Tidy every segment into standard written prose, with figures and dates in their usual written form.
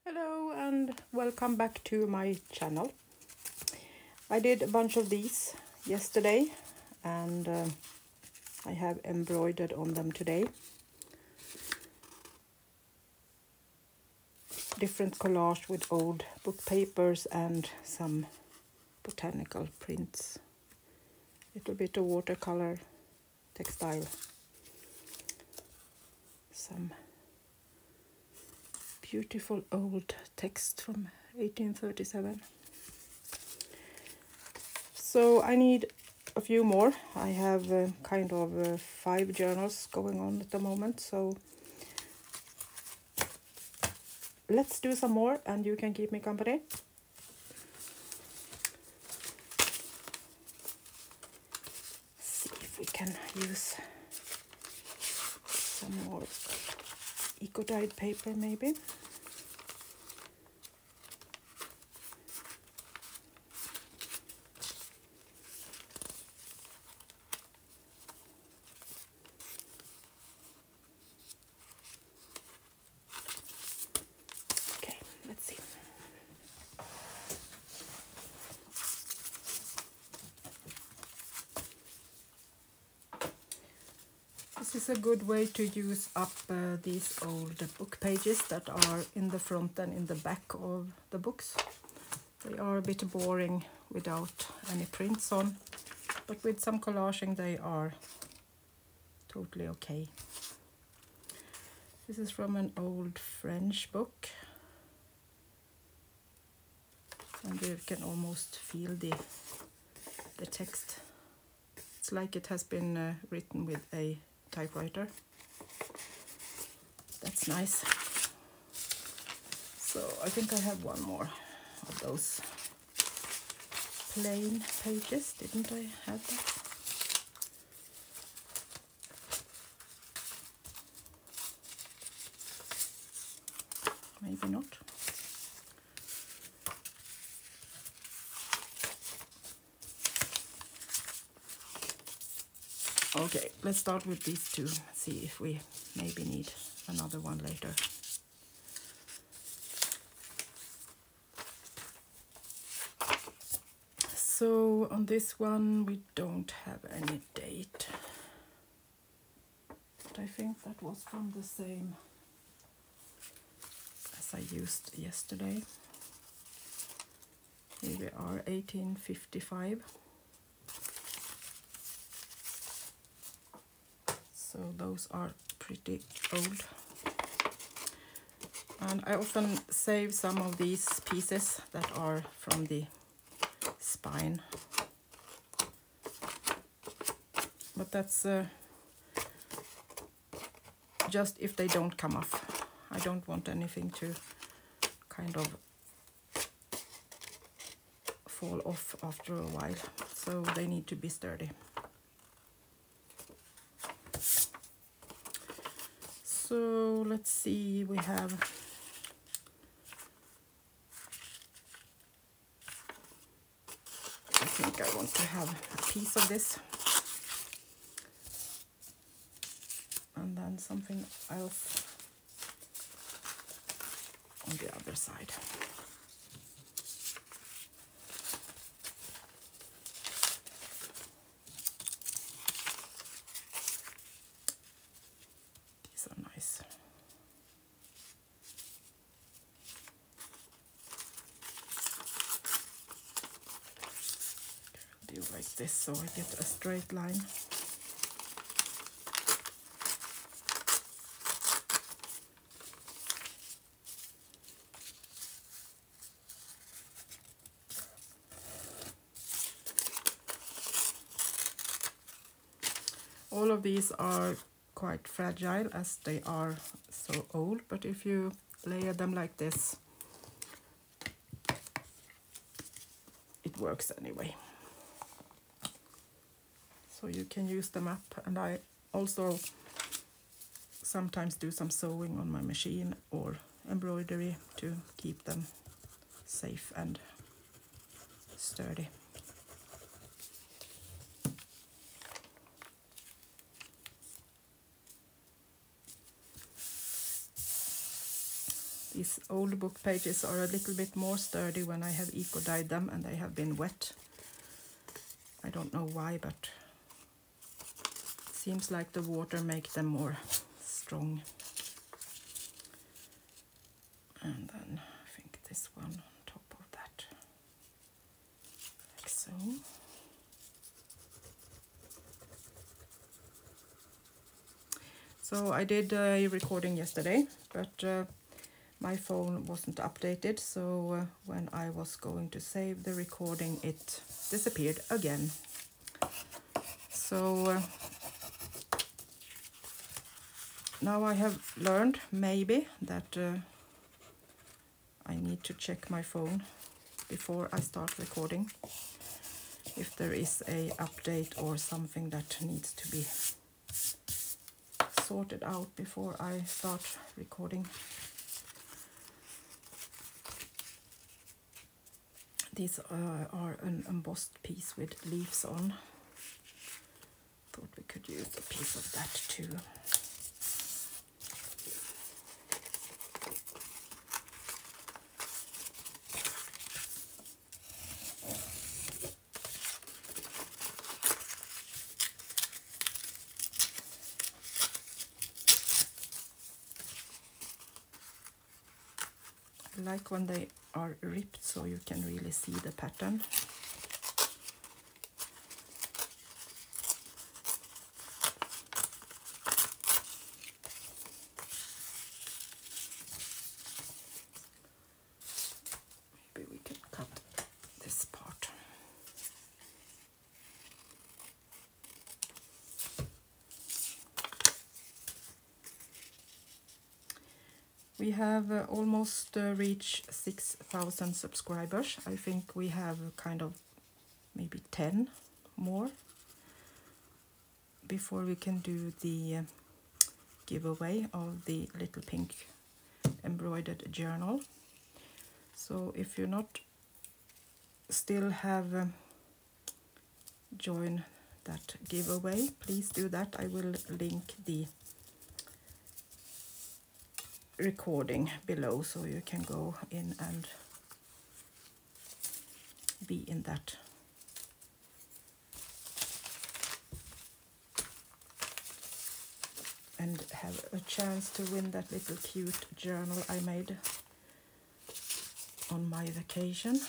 Hello and welcome back to my channel. I did a bunch of these yesterday and I have embroidered on them today. Different collage with old book papers and some botanical prints. Little bit of watercolor, textile, some beautiful old text from 1837. So I need a few more. I have kind of 5 journals going on at the moment, so let's do some more and you can keep me company. See if we can use some more eco-dyed paper maybe. Okay, let's see. This is a good way to use up these old book pages that are in the front and in the back of the books. They are a bit boring without any prints on, but with some collaging they are totally okay. This is from an old French book, and you can almost feel the text. It's like it has been written with a typewriter. That's nice. So I think I have one more of those plain pages. Didn't I have that? Maybe not. Okay, let's start with these two. See if we maybe need another one later. So on this one we don't have any date, but I think that was from the same as I used yesterday. Here we are, 1855. So those are pretty old. And I often save some of these pieces that are from the spine. But that's just if they don't come off. I don't want anything to kind of fall off after a while. So they need to be sturdy. So let's see, we have I think I want to have a piece of this and then something else on the other side. These are nice. Do like this so I get a straight line. All of these are quite fragile as they are so old, but if you layer them like this, it works anyway. So you can use them up, and I also sometimes do some sewing on my machine or embroidery to keep them safe and sturdy. these old book pages are a little bit more sturdy when I have eco-dyed them and they have been wet. I don't know why, but it seems like the water makes them more strong. And then I think this one on top of that, like so. So I did a recording yesterday, but my phone wasn't updated, so when I was going to save the recording, it disappeared again. So now I have learned maybe that I need to check my phone before I start recording if there is a update or something that needs to be sorted out before I start recording. These are an embossed piece with leaves on. Thought we could use a piece of that too. I like when they are ripped so you can really see the pattern. Maybe we can cut this part. We have almost reached 6,000 subscribers. I think we have kind of maybe 10 more before we can do the giveaway of the little pink embroidered journal. So if you're not still have joined that giveaway, please do that. I will link the recording below so you can go in and be in that. And have a chance to win that little cute journal I made on my vacation.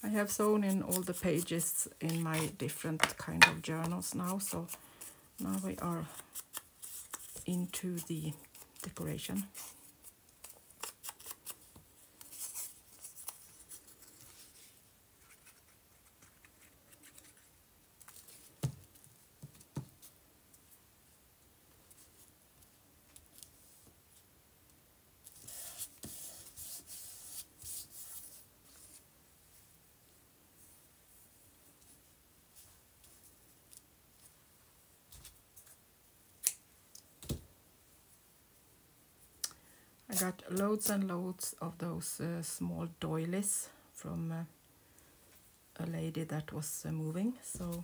I have sewn in all the pages in my different kind of journals now, so now we are into the decoration. I got loads and loads of those small doilies from a lady that was moving, so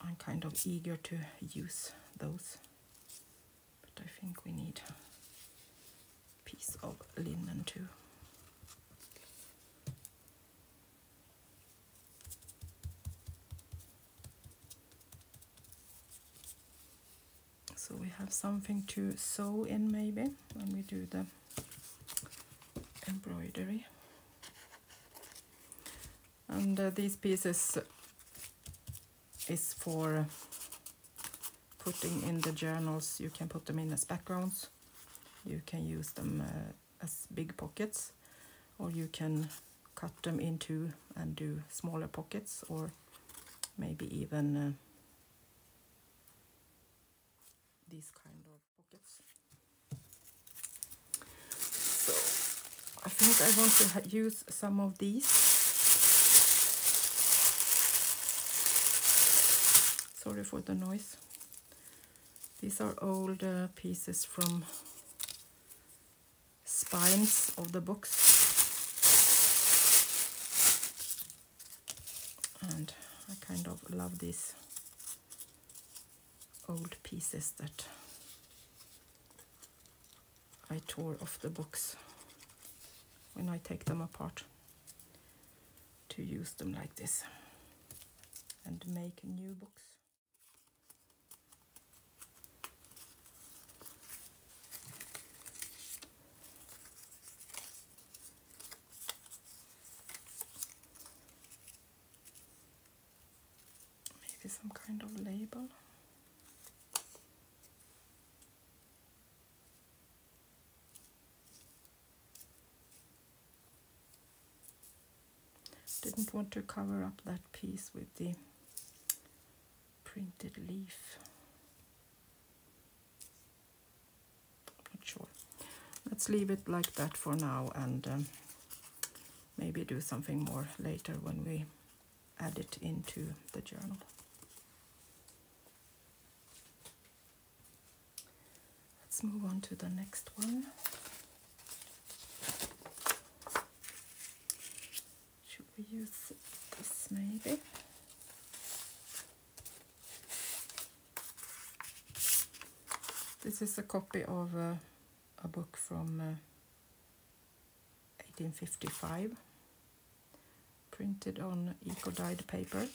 I'm kind of eager to use those. But I think we need a piece of linen too. So we have something to sew in maybe when we do the embroidery. And these pieces is for putting in the journals. You can put them in as backgrounds. You can use them as big pockets, or you can cut them into and do smaller pockets, or maybe even these kind of pockets. So I think I want to use some of these. Sorry for the noise. These are old pieces from spines of the books. And I kind of love these old pieces that I tore off the books when I take them apart, to use them like this and make new books. Maybe some kind of label. Didn't want to cover up that piece with the printed leaf. Not sure. Let's leave it like that for now, and maybe do something more later when we add it into the journal. Let's move on to the next one. Should we use this maybe? This is a copy of a book from 1855, printed on eco-dyed paper.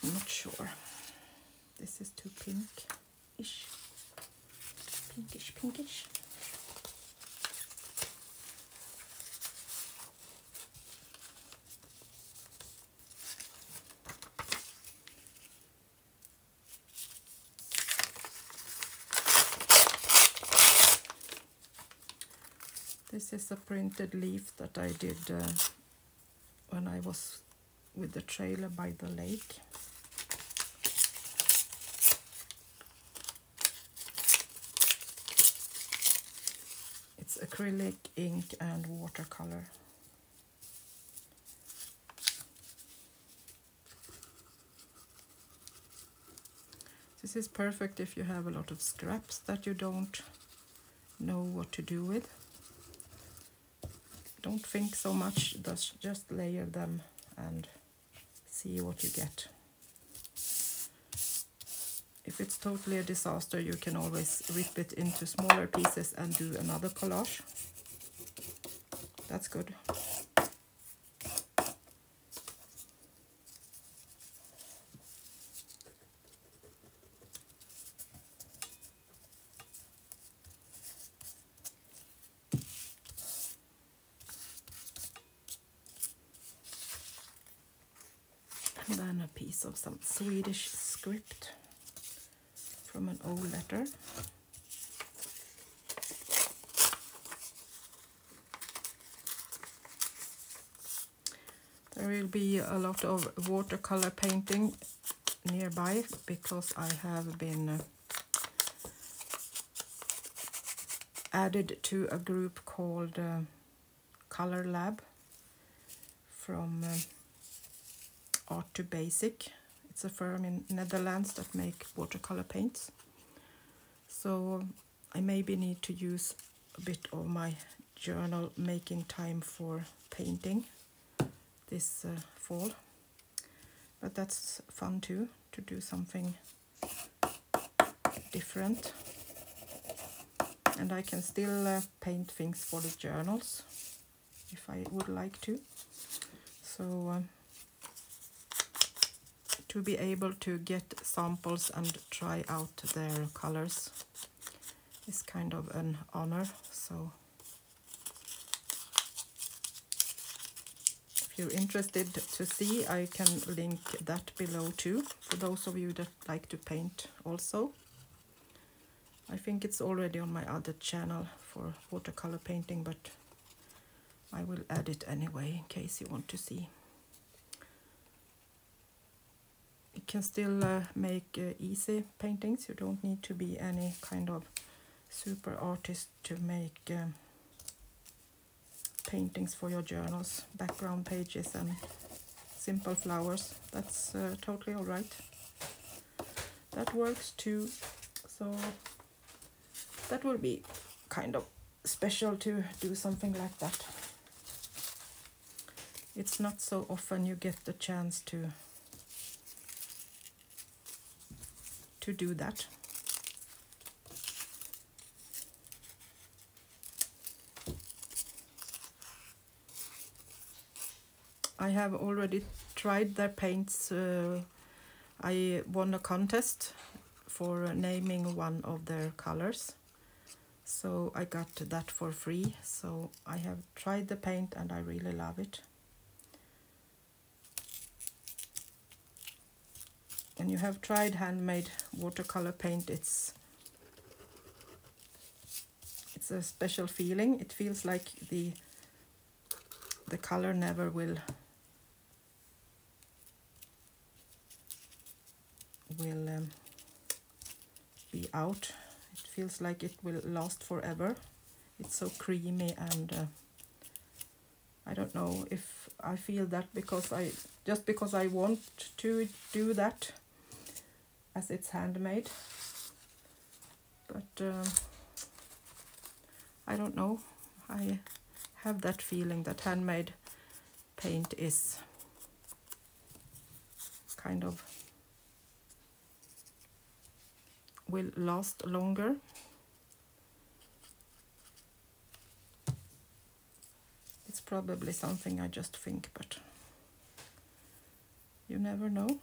I'm not sure. This is too pinkish. Pinkish. This is a printed leaf that I did when I was with the trailer by the lake. It's acrylic, ink and watercolor. This is perfect if you have a lot of scraps that you don't know what to do with. Don't think so much, just layer them and see what you get. If it's totally a disaster, you can always rip it into smaller pieces and do another collage. That's good. And then a piece of some Swedish script from an old letter. There will be a lot of watercolor painting nearby because I have been added to a group called Color Lab from Art to Basic. It's a firm in Netherlands that make watercolor paints. So I maybe need to use a bit of my journal making time for painting this fall. But that's fun too, to do something different. And I can still paint things for the journals if I would like to. So to be able to get samples and try out their colors is kind of an honor. So if you're interested to see, I can link that below too, for those of you that like to paint also. I think it's already on my other channel for watercolor painting, but I will add it anyway in case you want to see. can still make easy paintings. You don't need to be any kind of super artist to make paintings for your journals, background pages and simple flowers. That's totally all right. That works too. So that will be kind of special to do something like that. It's not so often you get the chance to do that. I have already tried their paints. I won a contest for naming one of their colors, so I got that for free. So I have tried the paint and I really love it. When you have tried handmade watercolor paint, it's a special feeling. It feels like the color never will be out. It feels like it will last forever. It's so creamy, and I don't know if I feel that because I want to do that, as it's handmade, but I don't know. I have that feeling that handmade paint is kind of will last longer. It's probably something I just think, but you never know.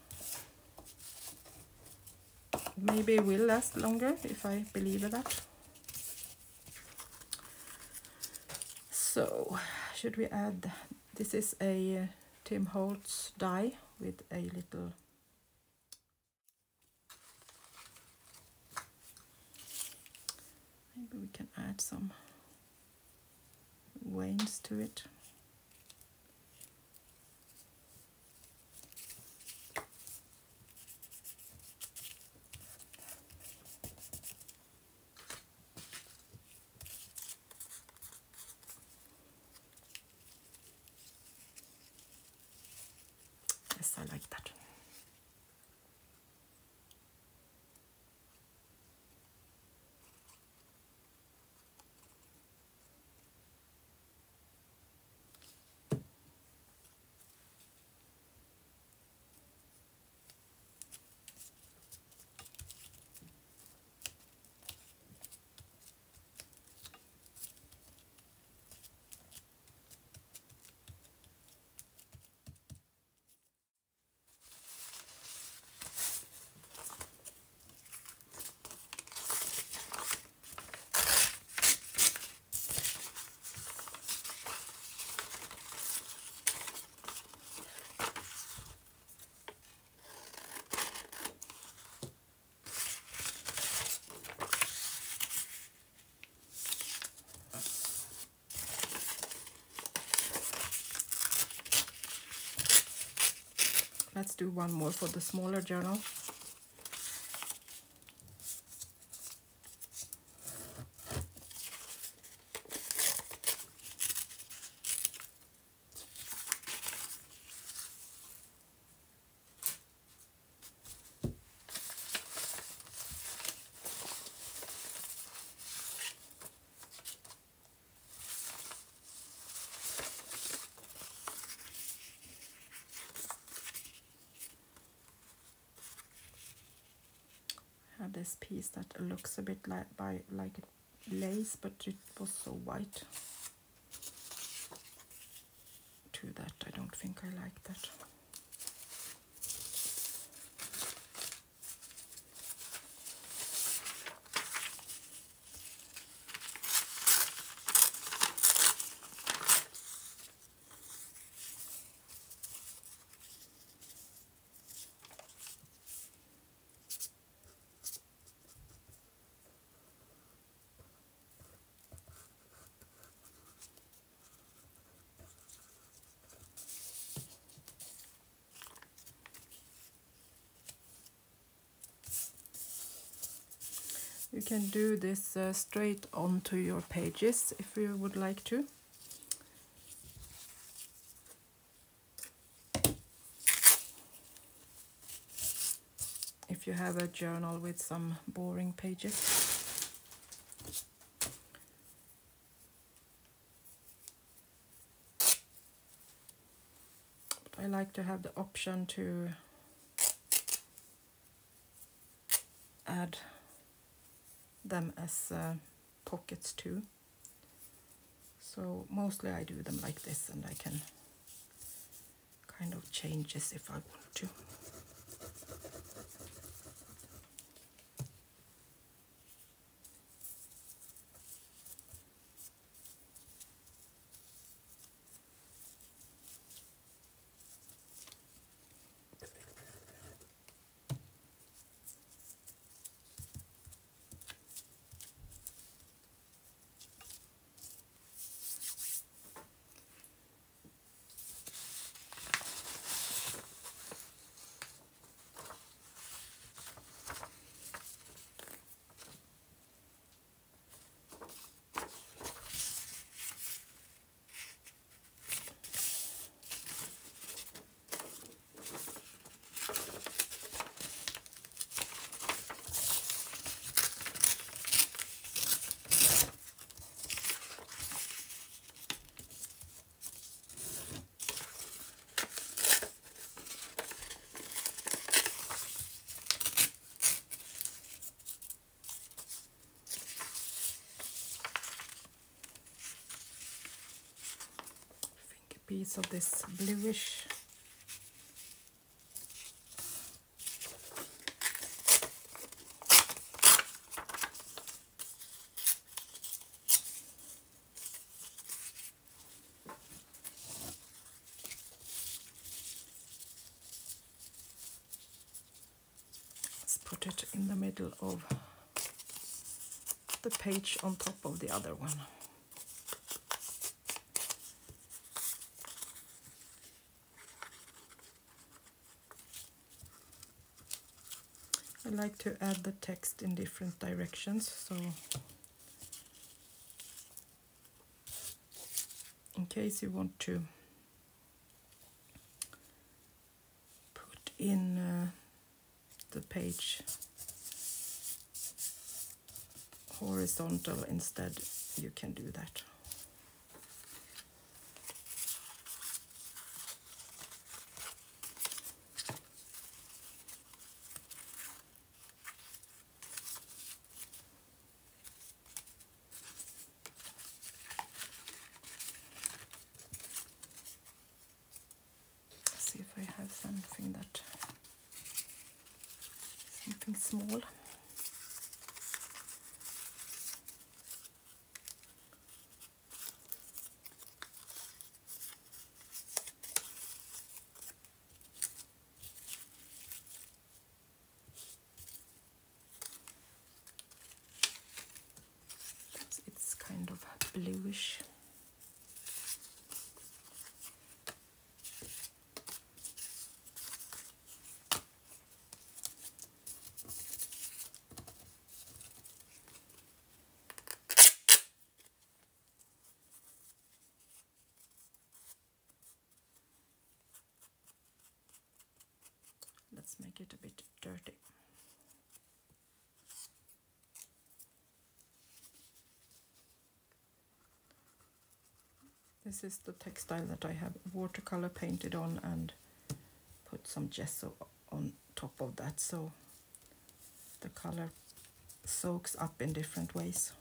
Maybe it will last longer if I believe in that. So, should we add, this is a Tim Holtz die with a little maybe we can add some veins to it. Yes, I like that. Let's do one more for the smaller journal. Have this piece that looks a bit like lace, but it was so white. To that, I don't think I like that. You can do this straight onto your pages if you would like to. If you have a journal with some boring pages. But I like to have the option to add them as pockets too. So mostly I do them like this, and I can kind of change this if I want to. Piece of this bluish let's put it in the middle of the page on top of the other one. I like to add the text in different directions, so in case you want to put in the page horizontal instead, you can do that. See if I have something small. It's kind of bluish. Let's make it a bit dirty. This is the textile that I have watercolor painted on and put some gesso on top of that, so the color soaks up in different ways.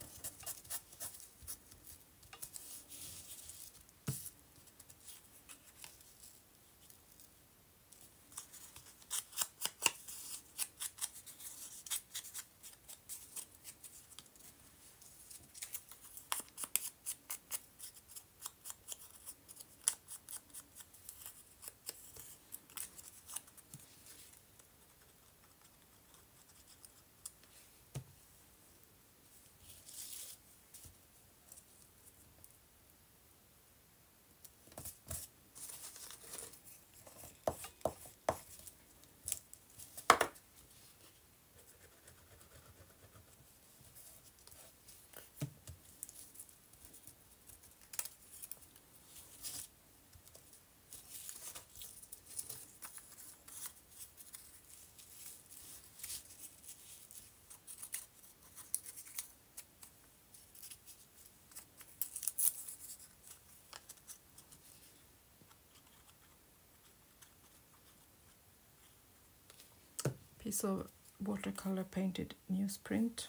piece of watercolor painted newsprint.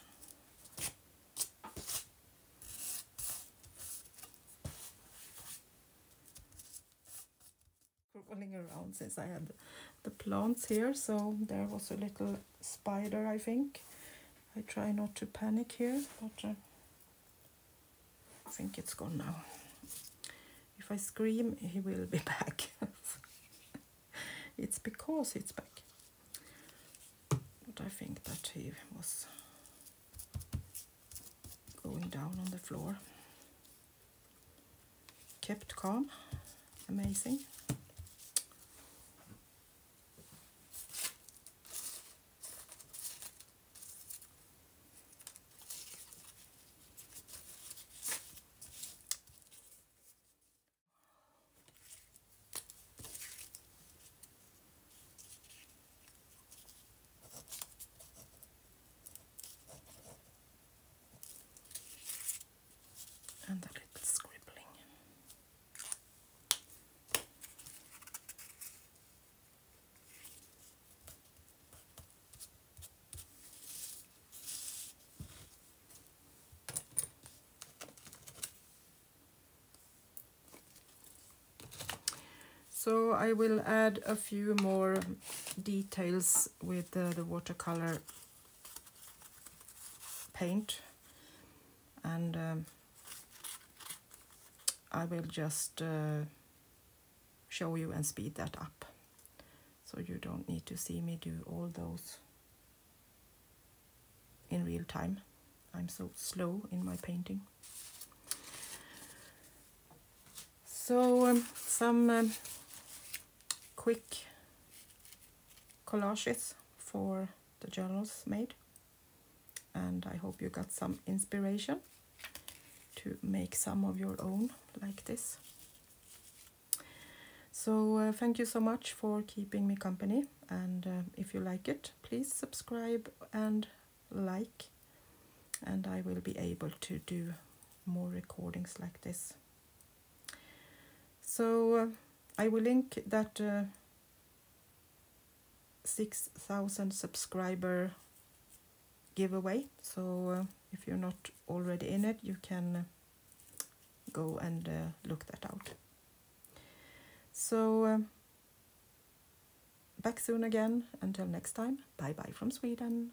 Crawling around since I had the plants here, so there was a little spider, I think. I try not to panic here, but I think it's gone now. If I scream, he will be back. It's because it's back. But I think that he was going down on the floor. Kept calm. Amazing. And a little scribbling. So I will add a few more details with the watercolor paint, and I will just show you and speed that up, so you don't need to see me do all those in real time. I'm so slow in my painting. So some quick collages for the journals made, and I hope you got some inspiration to make some of your own like this. So thank you so much for keeping me company, and if you like it, please subscribe and like, and I will be able to do more recordings like this. So I will link that 6,000 subscriber giveaway, so if you're not already in it, you can go and look that out. So back soon again. Until next time, bye bye from Sweden.